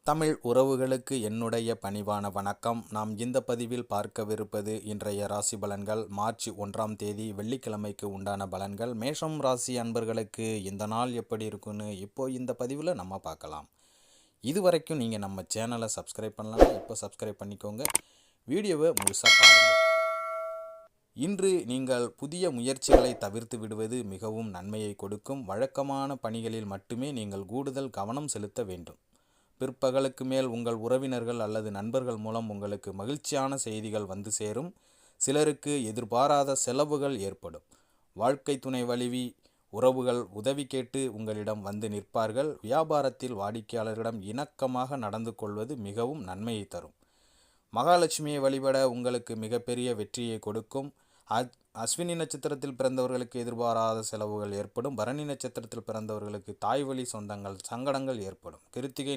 தமிழ் உறவுகளுக்கு என்னுடைய பணிவான வணக்கம். நாம் இந்த பதிவில் பார்க்கவிருப்பது இன்றைய ராசி பலன்கள். மார்ச் 1ஆம் தேதி வெள்ளிக்கிழமைக்கு உண்டான பலன்கள். மேஷம் ராசி அன்பர்களுக்கு இந்த நாள் எப்படி இருக்குன்னு இப்போ இந்த பதிவில் நம்ம பார்க்கலாம். இது வரைக்கும் நீங்கள் நம்ம சேனலை சப்ஸ்கிரைப் பண்ணலன்னா இப்போ சப்ஸ்கிரைப் பண்ணிக்கோங்க. வீடியோவை முழுசாக பாருங்கள். இன்று நீங்கள் புதிய முயற்சிகளை தவிர்த்து விடுவது மிகவும் நன்மையை கொடுக்கும். வழக்கமான பணிகளில் மட்டுமே நீங்கள் கூடுதல் கவனம் செலுத்த வேண்டும். பிற்பகலுக்கு மேல் உங்கள் உறவினர்கள் அல்லது நண்பர்கள் மூலம் உங்களுக்கு மகிழ்ச்சியான செய்திகள் வந்து சேரும். சிலருக்கு எதிர்பாராத செலவுகள் ஏற்படும். வாழ்க்கை துணை வலிவி உறவுகள் உதவி கேட்டு உங்களிடம் வந்து நிற்பார்கள். வியாபாரத்தில் வாடிக்கையாளர்களிடம் இணக்கமாக நடந்து கொள்வது மிகவும் நன்மையை தரும். மகாலட்சுமியை வழிபட உங்களுக்கு மிகப்பெரிய வெற்றியை கொடுக்கும். அஸ்வினி நட்சத்திரத்தில் பிறந்தவர்களுக்கு எதிர்பாராத செலவுகள் ஏற்படும். பரணி நட்சத்திரத்தில் பிறந்தவர்களுக்கு தாய் வழி சொந்தங்கள் சங்கடங்கள் ஏற்படும். கிருத்திகை